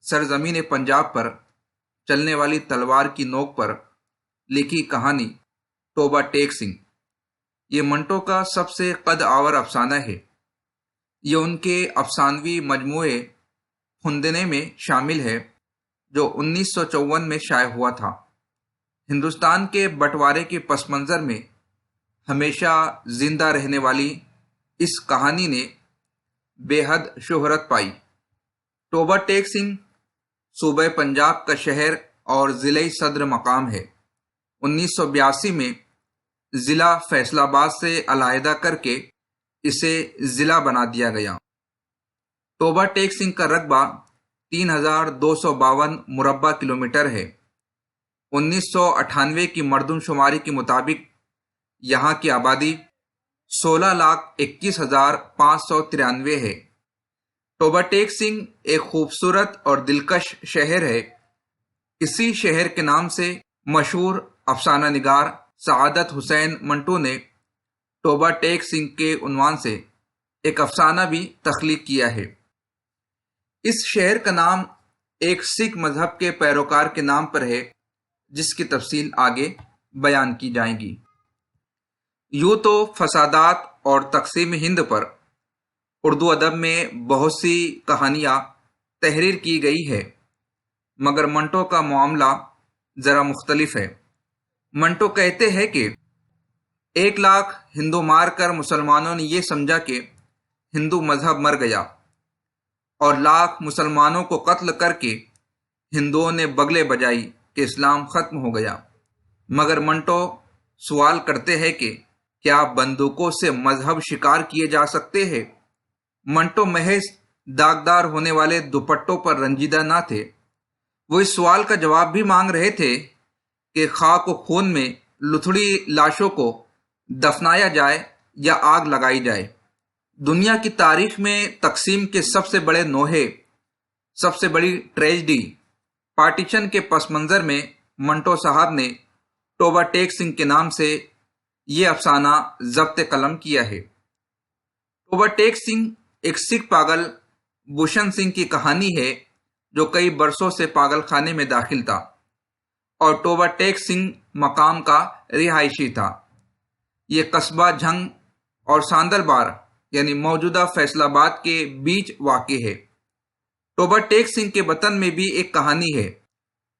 सरजमीन पंजाब पर चलने वाली तलवार की नोक पर लिखी कहानी तोबा टेक सिंह। ये मंटो का सबसे कद आवर अफसाना है। ये उनके अफसानवी मजमूए फुंदने में शामिल है जो 1954 में शाये हुआ था। हिंदुस्तान के बंटवारे के पस मंज़र में हमेशा जिंदा रहने वाली इस कहानी ने बेहद शोहरत पाई। तोबा टेक सिंह सूबे पंजाब का शहर और ज़िले सदर मकाम है। 1982 में ज़िला फैसलाबाद से अलहदा करके इसे ज़िला बना दिया गया। तोबा टेक सिंह का रकबा 3252 मुरब्बा किलोमीटर है। 1998 की मर्दमशुमारी के मुताबिक यहाँ की आबादी 16,21,593 है। तोबा टेक सिंह एक खूबसूरत और दिलकश शहर है। इसी शहर के नाम से मशहूर अफसाना निगार सआदत हुसैन मंटो ने तोबा टेक सिंह के उन्वान से एक अफसाना भी तख्लीक किया है। इस शहर का नाम एक सिख मजहब के पैरोकार के नाम पर है, जिसकी तफसील आगे बयान की जाएगी। यूँ तो फसादात और तकसीम हिंद पर उर्दू अदब में बहुत सी कहानियाँ तहरीर की गई है, मगर मंटो का मामला ज़रा मुख्तलिफ है। मंटो कहते हैं कि 1 लाख हिंदू मार कर मुसलमानों ने ये समझा कि हिंदू मजहब मर गया और लाख मुसलमानों को कत्ल करके हिंदुओं ने बगले बजाई कि इस्लाम ख़त्म हो गया। मगर मंटो सवाल करते हैं कि क्या बंदूकों से मजहब शिकार किए जा सकते हैं? मंटो महज दागदार होने वाले दुपट्टों पर रंजीदा ना थे। वो इस सवाल का जवाब भी मांग रहे थे कि खाक व खून में लुथड़ी लाशों को दफनाया जाए या आग लगाई जाए। दुनिया की तारीख में तकसीम के सबसे बड़े नोहे, सबसे बड़ी ट्रेजिडी पार्टीशन के पस मंज़र में मंटो साहब ने तोबा टेक सिंह के नाम से ये अफसाना ज़ब्त कलम किया है। तोबा टेक सिंह एक सिख पागल भूषण सिंह की कहानी है जो कई बरसों से पागल खाने में दाखिल था और तोबा टेक सिंह मकाम का रिहायशी था। ये कस्बा झंग और सांदलबार यानी मौजूदा फैसलाबाद के बीच वाक़ है। तोबा टेक सिंह के वतन में भी एक कहानी है।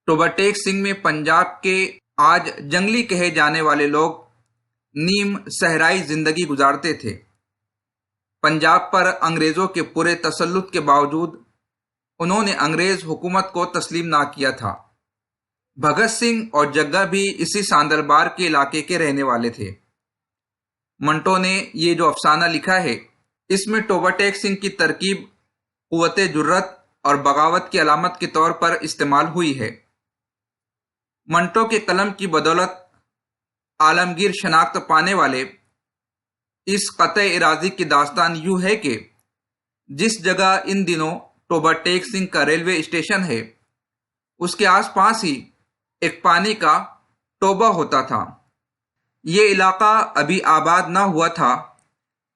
तोबा टेक सिंह में पंजाब के आज जंगली कहे जाने वाले लोग नीम सहराई जिंदगी गुजारते थे। पंजाब पर अंग्रेज़ों के पूरे तसल्लुत के बावजूद उन्होंने अंग्रेज़ हुकूमत को तस्लीम ना किया था। भगत सिंह और जग्गा भी इसी सांदलबार के इलाके के रहने वाले थे। मंटो ने ये जो अफसाना लिखा है, इसमें तोबा टेक सिंह की तरकीब क़ुव्वत जुर्रत और बगावत की अलामत के तौर पर इस्तेमाल हुई है। मंटो के कलम की बदौलत आलमगीर शनाख्त पाने वाले इस क़त्ए इराज़ी की दास्तान यूँ है कि जिस जगह इन दिनों तोबा टेक सिंह का रेलवे स्टेशन है, उसके आसपास ही एक पानी का टोबा होता था। ये इलाका अभी आबाद ना हुआ था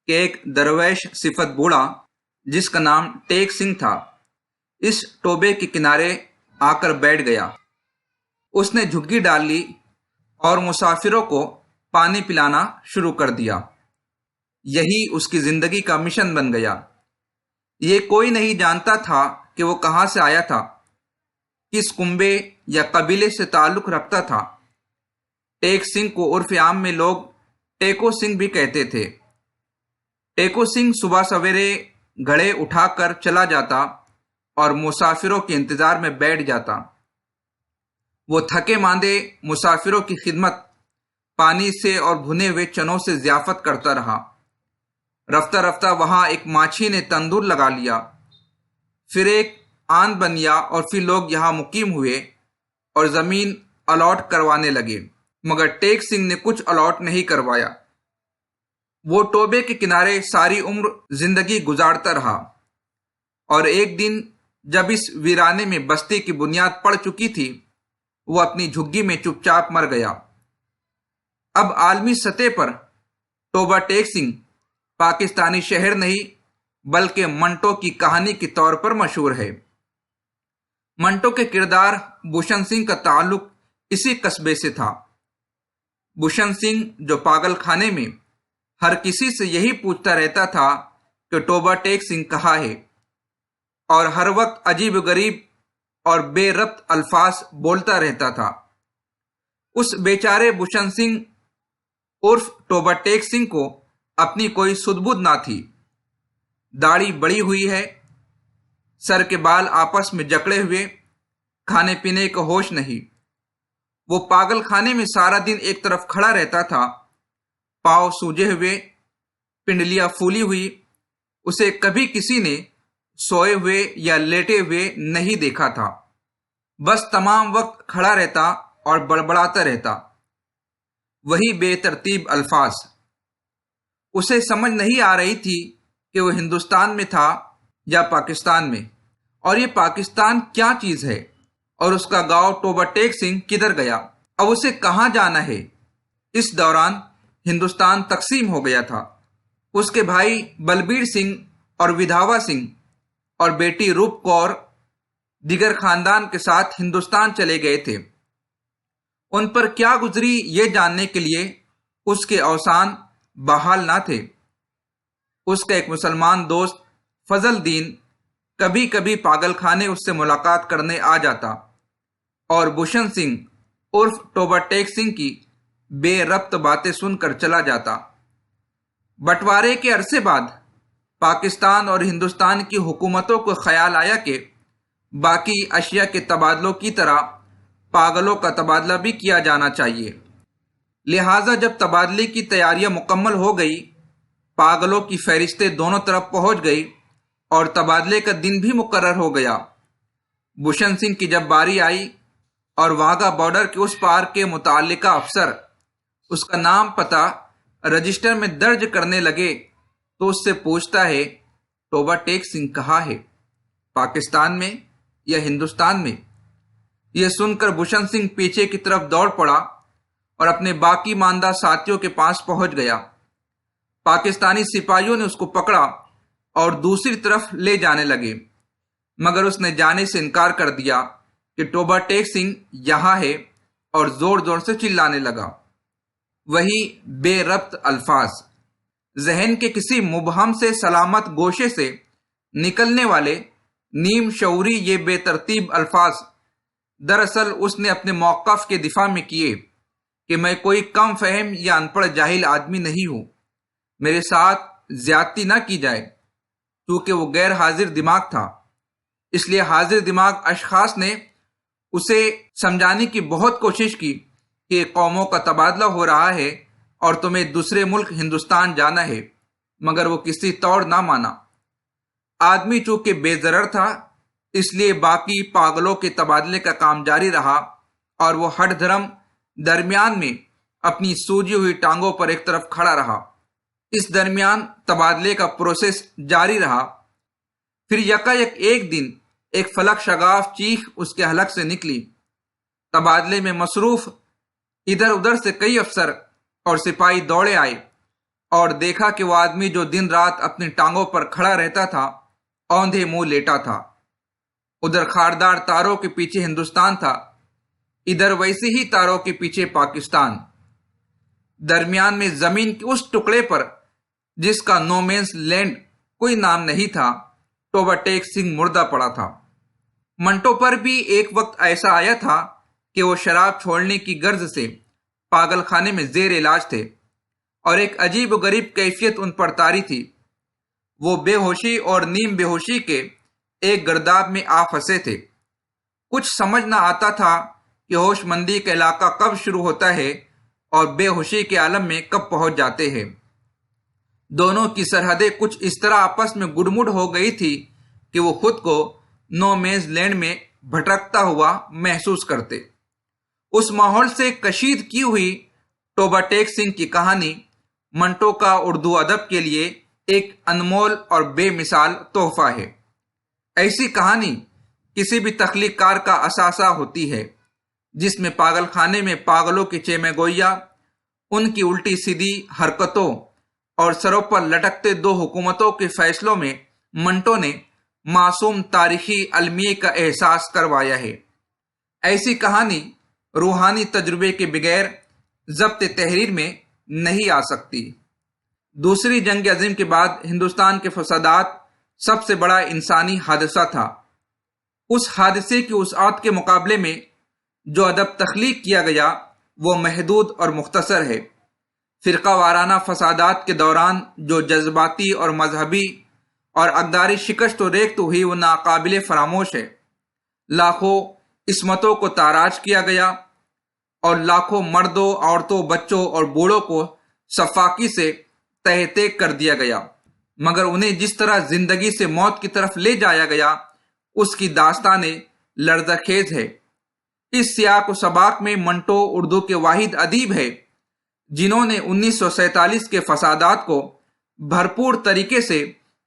कि एक दरवेश सिफत बूढ़ा जिसका नाम टेक सिंह था, इस टोबे के किनारे आकर बैठ गया। उसने झुग्गी डाल ली और मुसाफिरों को पानी पिलाना शुरू कर दिया। यही उसकी जिंदगी का मिशन बन गया। ये कोई नहीं जानता था कि वो कहाँ से आया था, किस कुंबे या कबीले से ताल्लुक़ रखता था। टेक सिंह को उर्फ़ आम में लोग टेको सिंह भी कहते थे। टेको सिंह सुबह सवेरे घड़े उठाकर चला जाता और मुसाफिरों के इंतज़ार में बैठ जाता। वो थके मांदे मुसाफिरों की खिदमत पानी से और भुने हुए चनों से ज़ियाफ़त करता रहा। रफ्ता रफ्ता वहाँ एक माछी ने तंदूर लगा लिया, फिर एक आन बनिया और फिर लोग यहाँ मुकीम हुए और ज़मीन अलॉट करवाने लगे, मगर टेक सिंह ने कुछ अलॉट नहीं करवाया। वो टोबे के किनारे सारी उम्र जिंदगी गुजारता रहा और एक दिन जब इस वीराने में बस्ती की बुनियाद पड़ चुकी थी, वो अपनी झुग्गी में चुपचाप मर गया। अब आलमी सतह पर तोबा टेक सिंह पाकिस्तानी शहर नहीं बल्कि मंटो की कहानी के तौर पर मशहूर है। منٹو کے کردار بھوشن سنگھ کا تعلق اسی قصبے سے تھا۔ بھوشن سنگھ جو پاگل خانے میں ہر کسی سے یہی پوچھتا رہتا تھا کہ ٹوبہ ٹیک سنگھ کہاں ہے، اور ہر وقت عجیب و غریب اور بے ربط الفاظ بولتا رہتا تھا، اس بیچارے بھوشن سنگھ عرف ٹوبہ ٹیک سنگھ کو اپنی کوئی سدھ بدھ نہ تھی۔ داڑھی بڑی ہوئی ہے، سر کے بال آپس میں جکڑے ہوئے، کھانے پینے کا ہوش نہیں۔ وہ پاگل خانے میں سارا دن ایک طرف کھڑا رہتا تھا، پاؤں سوجے ہوئے، پنڈلیاں پھولی ہوئی۔ اسے کبھی کسی نے سوئے ہوئے یا لیٹے ہوئے نہیں دیکھا تھا، بس تمام وقت کھڑا رہتا اور بڑبڑاتا رہتا، وہی بے ترتیب الفاظ۔ اسے سمجھ نہیں آ رہی تھی کہ وہ ہندوستان میں تھا یا پاکستان میں، اور یہ پاکستان کیا چیز ہے، اور اس کا گاؤں ٹوبہ ٹیک سنگھ کدھر گیا، اب اسے کہاں جانا ہے۔ اس دوران ہندوستان تقسیم ہو گیا تھا۔ اس کے بھائی بلبیر سنگھ اور ودھاوا سنگھ اور بیٹی روپ کور دیگر خاندان کے ساتھ ہندوستان چلے گئے تھے۔ ان پر کیا گزری یہ جاننے کے لیے اس کے اوسان بحال نہ تھے۔ اس کا ایک مسلمان دوست فضل دین کبھی کبھی پاگل خانے اس سے ملاقات کرنے آ جاتا اور بھوشن سنگھ عرف ٹوبہ ٹیک سنگھ کی بے ربط باتیں سن کر چلا جاتا۔ بٹوارے کے عرصے بعد پاکستان اور ہندوستان کی حکومتوں کو خیال آیا کہ باقی اشیاء کے تبادلوں کی طرح پاگلوں کا تبادلہ بھی کیا جانا چاہیے۔ لہٰذا جب تبادلے کی تیاریاں مکمل ہو گئی، پاگلوں کی فہرستیں دونوں طرف پہنچ گئی اور تبادلے کا دن بھی مقرر ہو گیا۔ بھوشن سنگھ کی جب باری آئی اور واہگہ بارڈر کے اس پار کے متعلقہ افسر اس کا نام پتہ رجسٹر میں درج کرنے لگے تو اس سے پوچھتا ہے، ٹوبہ ٹیک سنگھ کہاں ہے، پاکستان میں یا ہندوستان میں؟ یہ سن کر بھوشن سنگھ پیچھے کی طرف دوڑ پڑا اور اپنے باقی ماندہ ساتھیوں کے پاس پہنچ گیا۔ پاکستانی سپاہیوں نے اس کو پکڑا اور دوسری طرف لے جانے لگے، مگر اس نے جانے سے انکار کر دیا کہ ٹوبہ ٹیک سنگھ یہاں ہے، اور زور زور سے چلانے لگا، وہی بے ربط الفاظ۔ ذہن کے کسی مبہم سے سلامت گوشے سے نکلنے والے نیم شعوری یہ بے ترتیب الفاظ دراصل اس نے اپنے موقف کے دفاع میں کیے کہ میں کوئی کم فہم یا ان پڑھ جاہل آدمی نہیں ہوں، میرے ساتھ زیادتی نہ کی جائے۔ چونکہ وہ غیر حاضر دماغ تھا، اس لیے حاضر دماغ اشخاص نے اسے سمجھانے کی بہت کوشش کی کہ قوموں کا تبادلہ ہو رہا ہے اور تمہیں دوسرے ملک ہندوستان جانا ہے، مگر وہ کسی طور نہ مانا۔ آدمی چونکہ بے ضرر تھا، اس لیے باقی پاگلوں کے تبادلے کا کام جاری رہا، اور وہ ہٹ دھرم درمیان میں اپنی سوجی ہوئی ٹانگوں پر ایک طرف کھڑا رہا۔ اس درمیان تبادلے کا پروسیس جاری رہا۔ پھر یکایک ایک دن ایک فلک شگاف چیخ اس کے حلق سے نکلی۔ تبادلے میں مصروف ادھر ادھر سے کئی افسر اور سپاہی دوڑے آئے اور دیکھا کہ وہ آدمی جو دن رات اپنی ٹانگوں پر کھڑا رہتا تھا، اوندھے منہ لیٹا تھا۔ ادھر خاردار تاروں کے پیچھے ہندوستان تھا، ادھر ویسے ہی تاروں کے پیچھے پاکستان۔ درمیان میں زمین کے اس ٹکڑے پر جس کا نو مینس لینڈ کوئی نام نہیں تھا، ٹوبہ ٹیک سنگھ مردہ پڑا تھا۔ منٹو پر بھی ایک وقت ایسا آیا تھا کہ وہ شراب چھوڑنے کی غرض سے پاگل خانے میں زیر علاج تھے، اور ایک عجیب و غریب کیفیت ان پر طاری تھی۔ وہ بے ہوشی اور نیم بے ہوشی کے ایک گرداب میں آ پھنسے تھے۔ کچھ سمجھ نہ آتا تھا کہ ہوش مندی کا علاقہ کب شروع ہوتا ہے اور بے ہوشی کے عالم میں کب پہنچ جاتے ہیں۔ دونوں کی سرحدیں کچھ اس طرح آپس میں گڈمڈ ہو گئی تھی کہ وہ خود کو نو مینز لینڈ میں بھٹکتا ہوا محسوس کرتے۔ اس ماحول سے کشید کی ہوئی ٹوبہ ٹیک سنگھ کی کہانی منٹو کا اردو ادب کے لیے ایک انمول اور بے مثال تحفہ ہے۔ ایسی کہانی کسی بھی تخلیق کار کا اثاثہ ہوتی ہے، جس میں پاگل خانے میں پاگلوں کی چیمے گوئیاں، ان کی الٹی سیدھی حرکتوں اور سروں پر لٹکتے دو حکومتوں کے فیصلوں میں منٹو نے मासूम तारीखी अलमिये का एहसास करवाया है। ऐसी कहानी रूहानी तजुर्बे के बगैर ज़ब्त तहरीर में नहीं आ सकती। दूसरी जंग अज़ीम के बाद हिंदुस्तान के फसादात सबसे बड़ा इंसानी हादसा था। उस हादसे की वुसअत के मुकाबले में जो अदब तख्लीक किया गया वो महदूद और मुख्तसर है। फ़िरका वाराना फसादात के दौरान जो जज्बाती और मजहबी और अक़दारी शिकस्त व रेख्त हुई वो नाकाबिल फरामोश है। लाखों इस्मतों को ताराज किया गया और लाखों मर्दों, औरतों, बच्चों और बूढ़ों को सफाकी से तहते कर दिया गया, मगर उन्हें जिस तरह जिंदगी से मौत की तरफ ले जाया गया उसकी दास्तान लर्ज़खेज़ है। इस सियाक व सबाक में मंटो उर्दू के वाहिद अदीब है जिन्होंने 1947 के फसादात को भरपूर तरीके से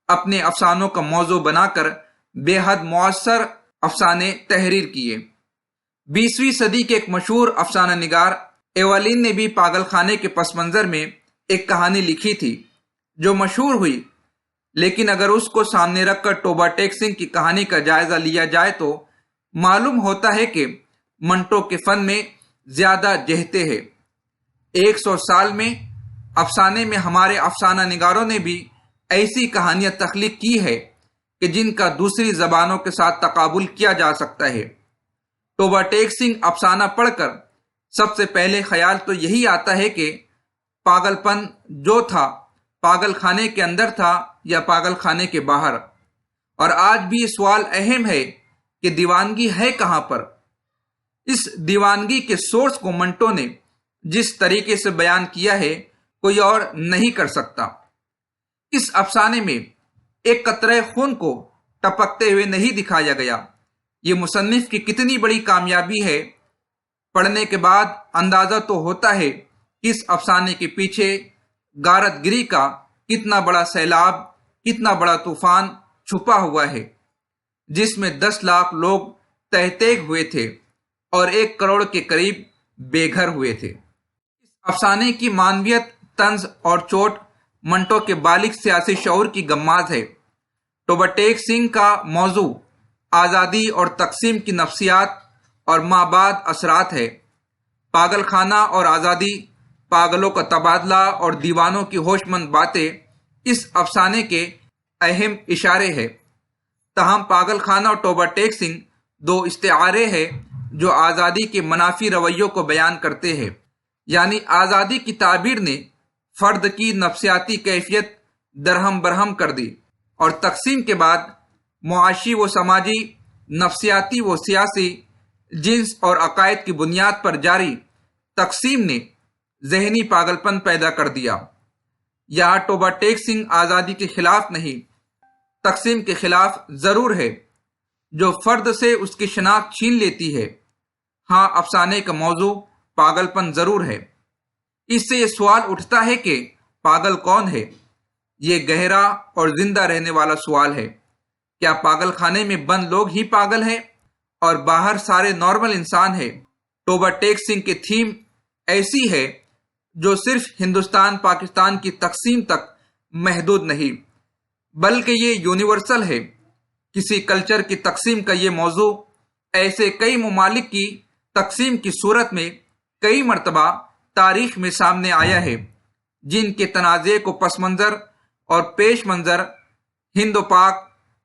अपने अफसानों का मौजू बनाकर बेहद मुअस्सर अफसाने तहरीर किए। 20वीं सदी के एक मशहूर अफसाना निगार एवलिन ने भी पागल खाने के पस मंजर में एक कहानी लिखी थी जो मशहूर हुई, लेकिन अगर उसको सामने रखकर टोबा टेक सिंह की कहानी का जायजा लिया जाए तो मालूम होता है कि मंटो के फन में ज्यादा जहते हैं। 100 साल में अफसाने में हमारे अफसाना निगारों ने भी ऐसी कहानियां तख्लीक की है कि जिनका दूसरी जबानों के साथ तकाबुल किया जा सकता है। टोबा टेक सिंह अफसाना पढ़कर सबसे पहले ख्याल तो यही आता है कि पागलपन जो था पागल खाने के अंदर था या पागल खाने के बाहर। और आज भी ये सवाल अहम है कि दीवानगी है कहां पर। इस दीवानगी के सोर्स को मंटो ने जिस तरीके से बयान किया है कोई और नहीं कर सकता। इस अफसाने में एक कतरे खून को टपकते हुए नहीं दिखाया गया। ये मुसन्निफ की कितनी बड़ी कामयाबी है। पढ़ने के बाद अंदाजा तो होता है कि इस अफसाने के पीछे गारतगिरी का कितना बड़ा सैलाब, कितना बड़ा तूफान छुपा हुआ है, जिसमें 10 लाख लोग तहतेग हुए थे और 1 करोड़ के करीब बेघर हुए थे। इस अफसाने की मानवियत, तंज और चोट मंटो के बालिग सियासी शऊर की गम्माज है। टोबा टेक सिंह का मौजू आज़ादी और तकसीम की नफ्सियात और माबाद असरात है। पागल खाना और आज़ादी, पागलों का तबादला और दीवानों की होशमंद बातें इस अफसाने के अहम इशारे हैं। तहम पागल खाना और टोबा टेक सिंह 2 इस्तिआरे हैं जो आज़ादी के मनाफी रवैयों को बयान करते हैं। यानी आज़ादी की ताबीर ने फर्द की नफ्सियाती कैफियत दरहम बरहम कर दी और तकसीम के बाद मुआशी व समाजी, नफ्सियाती व सियासी, जिन्स और अकायद की बुनियाद पर जारी तकसीम ने जहनी पागलपन पैदा कर दिया। यहाँ टोबा टेक सिंह आज़ादी के खिलाफ नहीं, तकसीम के खिलाफ जरूर है जो फर्द से उसकी शनाख्त छीन लेती है। हाँ, अफसाने का मौजू पागलपन जरूर है। इससे ये सवाल उठता है कि पागल कौन है। ये गहरा और जिंदा रहने वाला सवाल है। क्या पागल खाने में बंद लोग ही पागल हैं और बाहर सारे नॉर्मल इंसान है? टोबा टेक सिंह की थीम ऐसी है जो सिर्फ हिंदुस्तान पाकिस्तान की तकसीम तक महदूद नहीं, बल्कि ये यूनिवर्सल है। किसी कल्चर की तकसीम का ये मौजू ऐसे कई ममालिक की तकसीम की सूरत में कई मरतबा तारीख में सामने आया है, जिनके तनाज़े को पस मंज़र और पेश मंज़र हिंदो पाक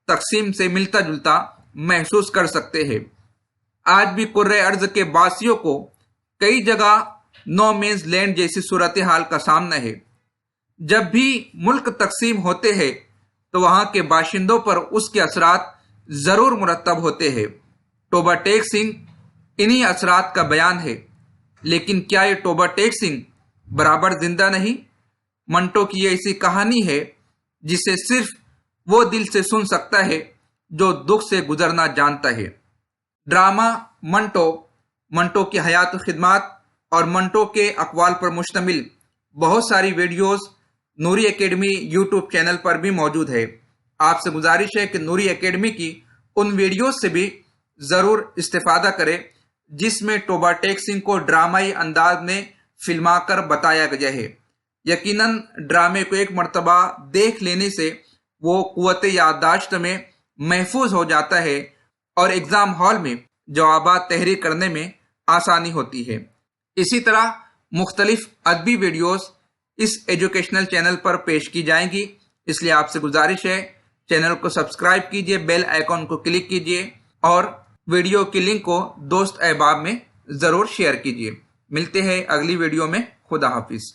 तकसीम से मिलता जुलता महसूस कर सकते हैं। आज भी कुर्रे अर्ज के बासियों को कई जगह नो मीन्स लैंड जैसी सूरत हाल का सामना है। जब भी मुल्क तकसीम होते हैं तो वहां के बाशिंदों पर उसके असरात जरूर मुरतब होते हैं। टोबा टेक सिंह इन्हीं असरात का बयान है। लेकिन क्या ये टोबा टेक सिंह बराबर जिंदा नहीं? मंटो की ऐसी कहानी है जिसे सिर्फ वो दिल से सुन सकता है जो दुख से गुजरना जानता है। ड्रामा मंटो की हयात खिदमात और मंटो के अकवाल पर मुश्तमिल बहुत सारी वीडियोस नूरी एकेडमी यूट्यूब चैनल पर भी मौजूद है। आपसे गुजारिश है कि नूरी एकेडमी की उन वीडियोस से भी ज़रूर इस्तेफादा करें जिसमें टोबा टेक सिंह को ड्रामाई अंदाज में फिल्मा कर बताया गया है। यकीनन ड्रामे को एक मरतबा देख लेने से वो कुव्वत याददाश्त में محفوظ ہو جاتا ہے اور ایگزام ہال میں جوابات تحریر کرنے میں آسانی ہوتی ہے۔ اسی طرح مختلف ادبی ویڈیوز اس ایجوکیشنل چینل پر پیش کی جائیں گی، اس لیے آپ سے گزارش ہے چینل کو سبسکرائب کیجئے، بیل آئیکن کو کلک کیجئے اور ویڈیو کی لنک کو دوست احباب میں ضرور شیئر کیجئے۔ ملتے ہیں اگلی ویڈیو میں۔ خدا حافظ۔